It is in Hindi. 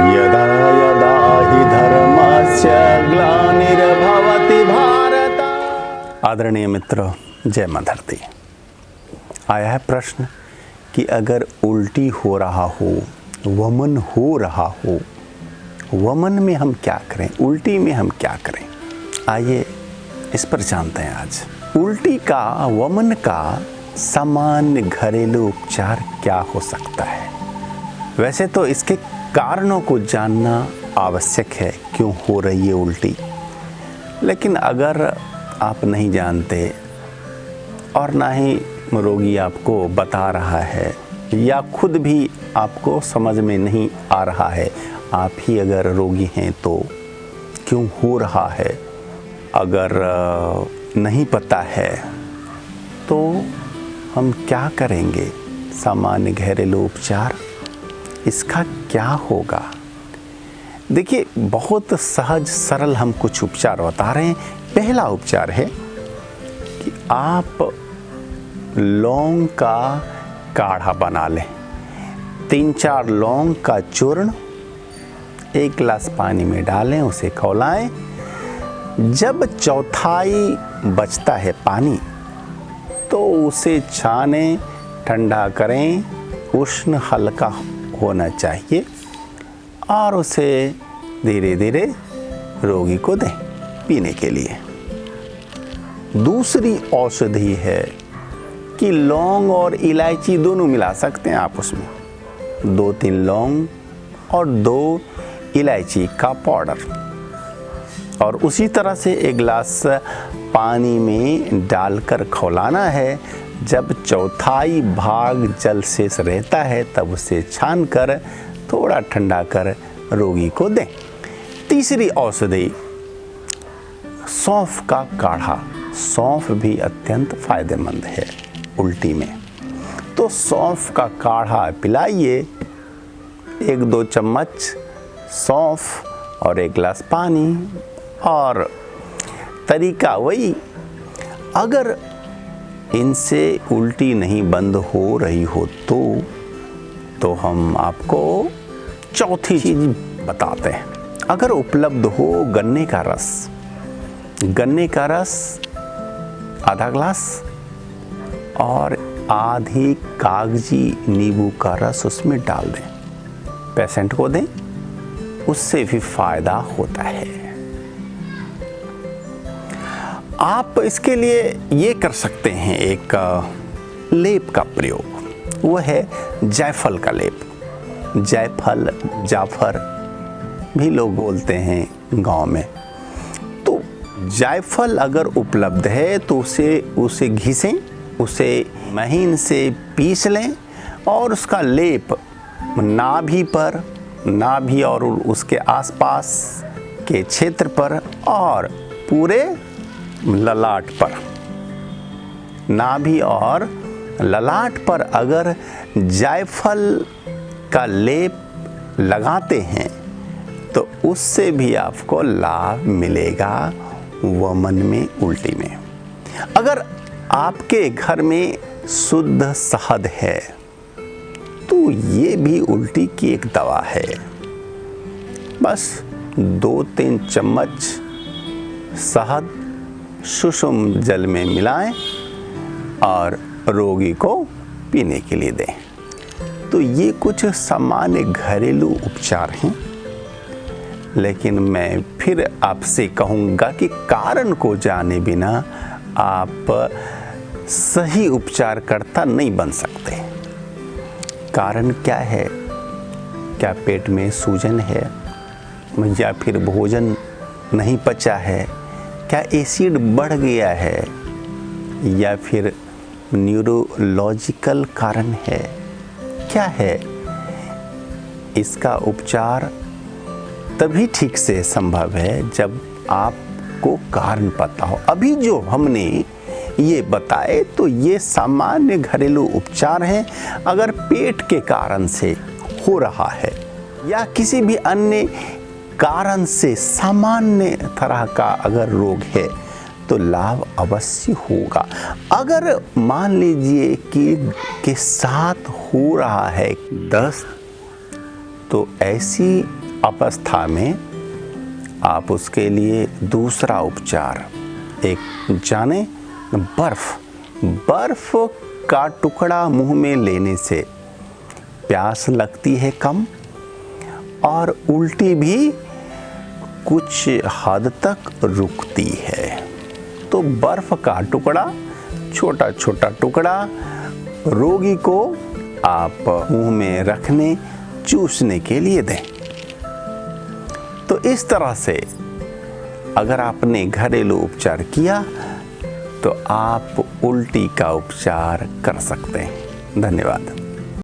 यदा यदा हि धर्मस्य ग्लानिर्भवति भारत। आदरणीय मित्र, जय मां धरती। आया है प्रश्न कि अगर उल्टी हो रहा हो, वमन हो रहा हो, वमन में हम क्या करें, उल्टी में हम क्या करें। आइए इस पर जानते हैं आज। उल्टी का, वमन का सामान्य घरेलू उपचार क्या हो सकता है। वैसे तो इसके कारणों को जानना आवश्यक है, क्यों हो रही है उल्टी। लेकिन अगर आप नहीं जानते और ना ही रोगी आपको बता रहा है या खुद भी आपको समझ में नहीं आ रहा है, आप ही अगर रोगी हैं तो क्यों हो रहा है, अगर नहीं पता है तो हम क्या करेंगे। सामान्य घरेलू उपचार इसका क्या होगा। देखिए, बहुत सहज सरल हम कुछ उपचार बता रहे हैं। पहला उपचार है कि आप लौंग का काढ़ा बना लें। 3-4 लौंग का चूर्ण 1 गिलास पानी में डालें, उसे खौलाएं। जब चौथाई बचता है पानी तो उसे छानें, ठंडा करें, उष्ण हल्का होना चाहिए और उसे धीरे धीरे रोगी को दें पीने के लिए। दूसरी औषधि है कि लौंग और इलायची दोनों मिला सकते हैं आप उसमें। 2-3 लौंग और 2 इलायची का पाउडर, और उसी तरह से 1 गिलास पानी में डालकर खौलाना है। जब चौथाई भाग जल शेष रहता है तब उसे छानकर थोड़ा ठंडा कर रोगी को दें। तीसरी औषधि सौंफ का काढ़ा। सौंफ भी अत्यंत फायदेमंद है उल्टी में, तो सौंफ का काढ़ा पिलाइए। 1-2 चम्मच सौंफ और 1 गिलास पानी। और तरीका वही, अगर इनसे उल्टी नहीं बंद हो रही हो तो हम आपको चौथी चीज बताते हैं। अगर उपलब्ध हो गन्ने का रस, गन्ने का रस आधा गिलास और आधी कागजी नींबू का रस उसमें डाल दें, पेशेंट को दें, उससे भी फायदा होता है। आप इसके लिए ये कर सकते हैं, एक लेप का प्रयोग, वो है जायफल का लेप। जायफल, जाफर भी लोग बोलते हैं गांव में। तो जायफल अगर उपलब्ध है तो उसे घिसें, उसे महीन से पीस लें और उसका लेप नाभि पर, नाभि और उसके आसपास के क्षेत्र पर और पूरे ललाट पर, नाभि और ललाट पर अगर जायफल का लेप लगाते हैं तो उससे भी आपको लाभ मिलेगा वमन में, उल्टी में। अगर आपके घर में शुद्ध शहद है तो ये भी उल्टी की एक दवा है। बस 2-3 चम्मच शहद सुषुम जल में मिलाएं और रोगी को पीने के लिए दें। तो ये कुछ सामान्य घरेलू उपचार हैं। लेकिन मैं फिर आपसे कहूँगा कि कारण को जाने बिना आप सही उपचारकर्ता नहीं बन सकते। कारण क्या है? क्या पेट में सूजन है, या फिर भोजन नहीं पचा है, क्या एसिड बढ़ गया है, या फिर न्यूरोलॉजिकल कारण है, क्या है? इसका उपचार तभी ठीक से संभव है जब आपको कारण पता हो। अभी जो हमने ये बताए तो ये सामान्य घरेलू उपचार हैं। अगर पेट के कारण से हो रहा है या किसी भी अन्य कारण से सामान्य तरह का अगर रोग है तो लाभ अवश्य होगा। अगर मान लीजिए कि के साथ हो रहा है दस्त, तो ऐसी अवस्था में आप उसके लिए दूसरा उपचार एक जाने, बर्फ का टुकड़ा मुंह में लेने से प्यास लगती है कम और उल्टी भी कुछ हद तक रुकती है। तो बर्फ का टुकड़ा, छोटा छोटा टुकड़ा रोगी को आप मुंह में रखने, चूसने के लिए दें। तो इस तरह से अगर आपने घरेलू उपचार किया तो आप उल्टी का उपचार कर सकते हैं। धन्यवाद।